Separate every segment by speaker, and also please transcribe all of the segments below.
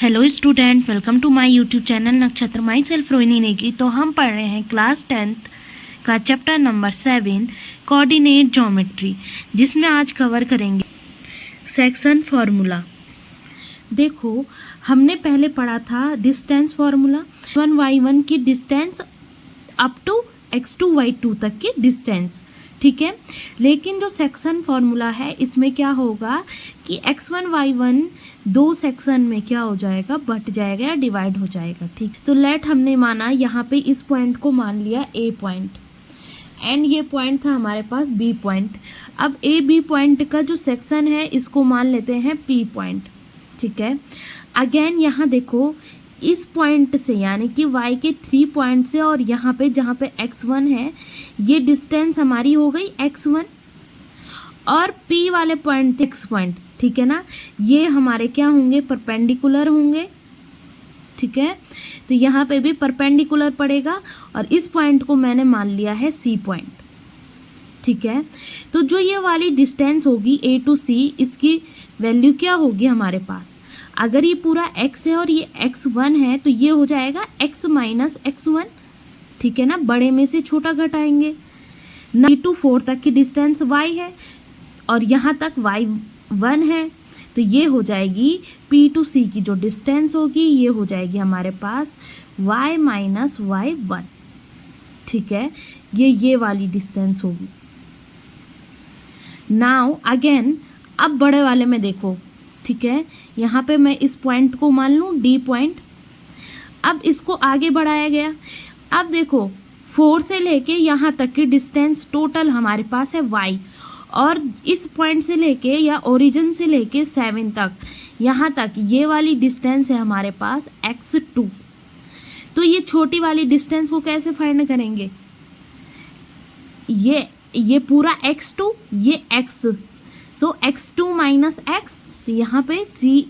Speaker 1: Hello student, welcome to my YouTube channel Nakshatra my self Rohini Negi. तो हम पढ़ रहे हैं क्लास 10th का चैप्टर नंबर 7 कोऑर्डिनेट ज्योमेट्री, जिसमें आज कवर करेंगे सेक्शन फार्मूला। देखो, हमने पहले पढ़ा था डिस्टेंस फार्मूला, 1y1 की distance up to x2 y2 तक की डिस्टेंस, ठीक है। लेकिन जो सेक्शन फार्मूला है इसमें क्या होगा कि x1 y1 दो सेक्शन में क्या हो जाएगा, बट जाएगा या डिवाइड हो जाएगा, ठीक। तो लेट हमने माना यहाँ पे इस पॉइंट को मान लिया ए पॉइंट एंड ये पॉइंट था हमारे पास बी पॉइंट। अब ए बी पॉइंट का जो सेक्शन है इसको मान लेते हैं पी पॉइंट, ठीक है। अगेन यहाँ देखो, इस पॉइंट से यानी कि y के 3 पॉइंट से और यहाँ पे जहाँ पे x1 है ये डिस्टेंस हमारी हो गई x1 और p वाले पॉइंट x पॉइंट, ठीक है ना। ये हमारे क्या होंगे, परपेंडिकुलर होंगे, ठीक है। तो यहाँ पे भी परपेंडिकुलर पड़ेगा और इस पॉइंट को मैंने मान लिया है c पॉइंट, ठीक है। तो जो ये वाली डिस्टेंस होगी a टू c, इसकी वैल्यू क्या होगी हमारे पास, अगर ये पूरा x है और ये x1 है तो ये हो जाएगा x माइनस x1, ठीक है ना। बड़े में से छोटा घटाएंगे। 9 टू 4 तक की डिस्टेंस y है और यहाँ तक y1 है, तो ये हो जाएगी p टू c की जो डिस्टेंस होगी ये हो जाएगी हमारे पास y माइनस y1, ठीक है। ये वाली डिस्टेंस होगी। नाउ अगेन अब बड़े वाले में देखो, ठीक है। यहाँ पे मैं इस पॉइंट को मान लूँ डी पॉइंट। अब इसको आगे बढ़ाया गया। अब देखो 4 से लेके यहाँ तक की डिस्टेंस टोटल हमारे पास है y और इस पॉइंट से लेके या ओरिजिन से लेके 7 तक यहाँ तक ये वाली डिस्टेंस है हमारे पास x2। तो ये छोटी वाली डिस्टेंस को कैसे फाइंड करेंगे, ये पूरा x2 ये x, सो x2 माइनस x, तो यहाँ पे सी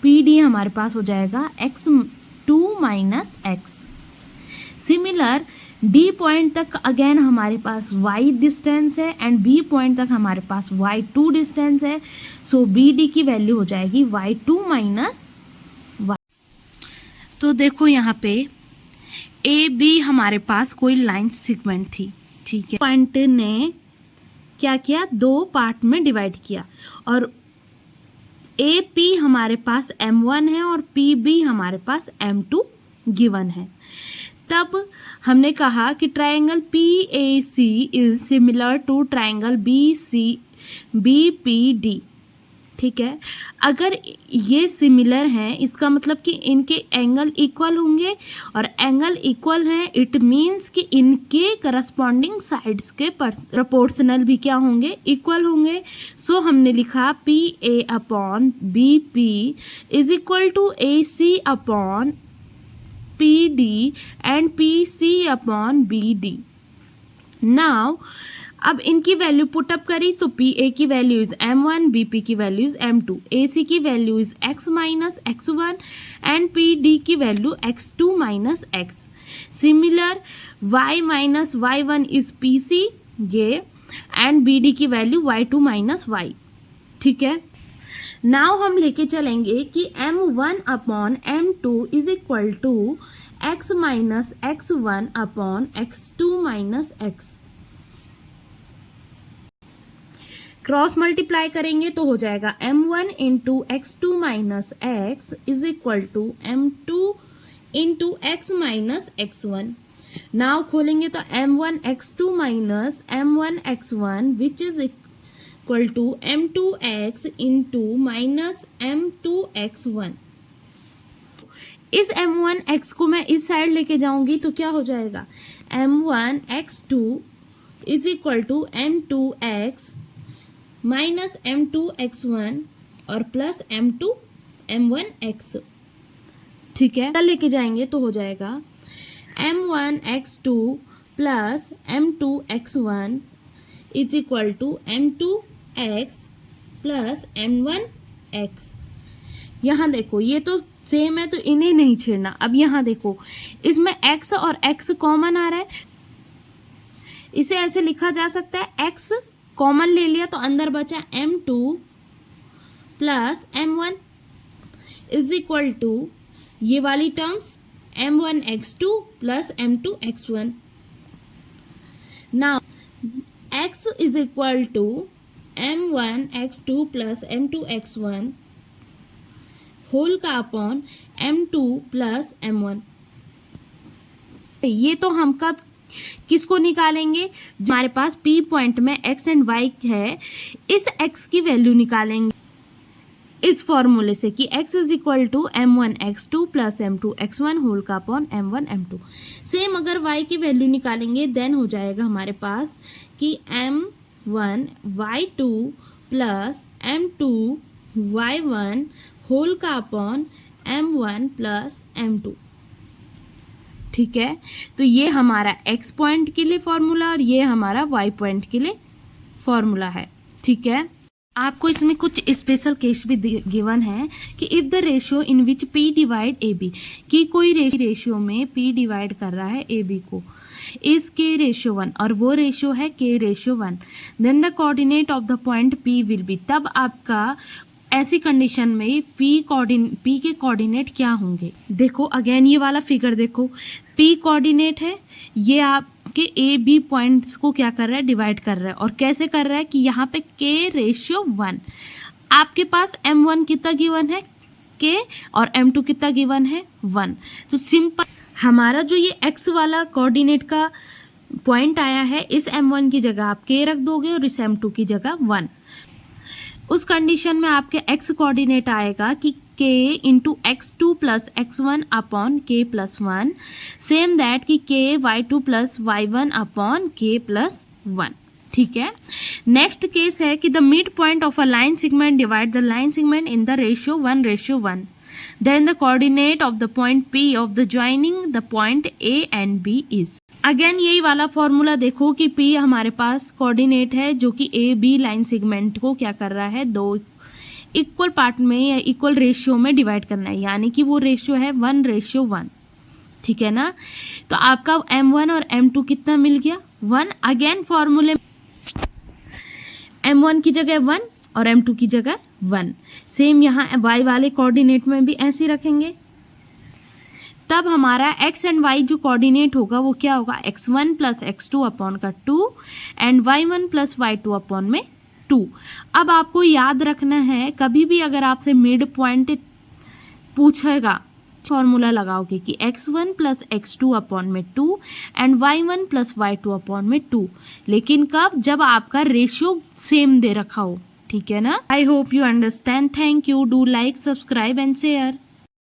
Speaker 1: पी डी हमारे पास हो जाएगा x2 minus x। Similar D point तक अगेन हमारे पास y डिस्टेंस है एंड बी पॉइंट तक हमारे पास y2 डिस्टेंस है, सो बी डी की वैल्यू हो जाएगी y2 माइनस y। तो देखो यहाँ पे ए बी हमारे पास कोई लाइन सेगमेंट थी, ठीक है। पॉइंट ने क्या किया, दो पार्ट में डिवाइड किया और ए पी हमारे पास m1 है और पी बी हमारे पास m2 गिवन है। तब हमने कहा कि triangle PAC is similar to triangle BPD, ठीक है। अगर ये सिमिलर हैं इसका मतलब कि इनके एंगल इक्वल होंगे और एंगल इक्वल हैं इट मीन्स कि इनके करस्पॉन्डिंग साइड्स के प्रोपोर्शनल भी क्या होंगे, इक्वल होंगे। सो हमने लिखा PA upon BP is equal to AC upon PD and PC upon BD। Now अब इनकी वैल्यू पुटअप करी तो PA की वैल्यू इज m1, BP की वैल्यू इज m2, AC की value is x minus x1 and PD की value x2 minus x। Similar y minus y1 is PC ये and BD की वैल्यू y2 माइनस y, ठीक है। Now हम लेके चलेंगे कि m1 upon m2 is equal to x minus x1 upon x2 minus x। Cross multiply करेंगे तो हो जाएगा m1 into x2 minus x is equal to m2 into x minus x1। Now खोलेंगे तो m1 x2 minus m1 x1 which is equal to m2 x into minus m2 x1। इस m1 x को मैं इस side लेके जाऊंगी तो क्या हो जाएगा, m1 x2 is equal to m2 x minus m2 x1 और प्लस m1 x, ठीक है। लेके जाएंगे तो हो जाएगा m1 x2 plus m2 x1 is equal to m2 x plus m1 x। यहाँ देखो ये तो सेम है तो इन्हें नहीं छेड़ना। अब यहाँ देखो इसमें x और x कॉमन आ रहा है, इसे ऐसे लिखा जा सकता है x कॉमन ले लिया तो अंदर बचा m2 plus m1। Is equal to ये वाली terms m1x2 plus m2x1. Now x is equal to m1x2 plus m2x1 whole का अपॉन m2 प्लस m1. ये तो हम कब किसको निकालेंगे? हमारे पास P पॉइंट में x एंड y है, इस x की वैल्यू निकालेंगे इस फॉर्मूले से कि x is equal to m1x2 plus m2x1 whole का अपॉन m1 m2. सेम अगर y की वैल्यू निकालेंगे देन हो जाएगा हमारे पास कि m1 y2 plus m2 y1 whole का अपॉन m1 प्लस m2. ठीक है, तो ये हमारा x पॉइंट के लिए फॉर्मूला और ये हमारा y पॉइंट के लिए फॉर्मूला है. ठीक है, आपको इसमें कुछ स्पेशल केस भी गिवन है कि if the ratio in which p divide A B, कि कोई रेशियो में p डिवाइड कर रहा है ए बी को, इज k रेशियो 1 और वो रेशियो है k ratio 1, then the coordinate of the point p will be. तब आपका ऐसी कंडीशन में p के कोऑर्डिनेट क्या होंगे? देखो अगेन ये वाला फिगर देखो, p कोऑर्डिनेट है, ये आपके ए बी पॉइंट्स को क्या कर रहा है? डिवाइड कर रहा है. और कैसे कर रहा है कि यहाँ पे k रेशियो 1. आपके पास m1 कितना गिवन है? k. और m2 कितना गिवन है? 1. तो सिंपल हमारा जो ये x वाला कोऑर्डिनेट का पॉइंट आया है, इस m1 की जगह आप k रख दोगे और इस m2 की जगह 1. उस कंडीशन में आपके x कोऑर्डिनेट आएगा कि k into x2 plus x1 upon k plus 1, same that कि k y2 plus y1 upon k plus 1. ठीक है, नेक्स्ट केस है कि the mid point of a line segment divide the line segment in the ratio 1:1. Then the coordinate of the point p of the joining the point a and b is. Again यही वाला formula देखो कि P हमारे पास coordinate है जो कि A B line segment को क्या कर रहा है? दो इक्वल पार्ट में या इक्वल रेशियो में डिवाइड करना है, यानी कि वो रेशियो है 1:1. ठीक है ना, तो आपका m1 और m2 कितना मिल गया? 1. अगेन फॉर्मूले m1 की जगह 1 और m2 की जगह 1. सेम यहाँ y वाले कोऑर्डिनेट में भी ऐसे रखेंगे. तब हमारा x एंड y जो कोऑर्डिनेट होगा वो क्या होगा? x1 प्लस x2 अपॉन का 2 and y1 plus y2 upon में 2. अब आपको याद रखना है, कभी भी अगर आपसे मिड पॉइंट पूछेगा फॉर्मूला लगाओगे कि x1 प्लस x2 अपॉन में 2 and y1 plus y2 upon में 2. लेकिन कब? जब आपका रेशियो सेम दे रखा हो. ठीक है ना, I hope you understand. Thank you. Do like, subscribe and share.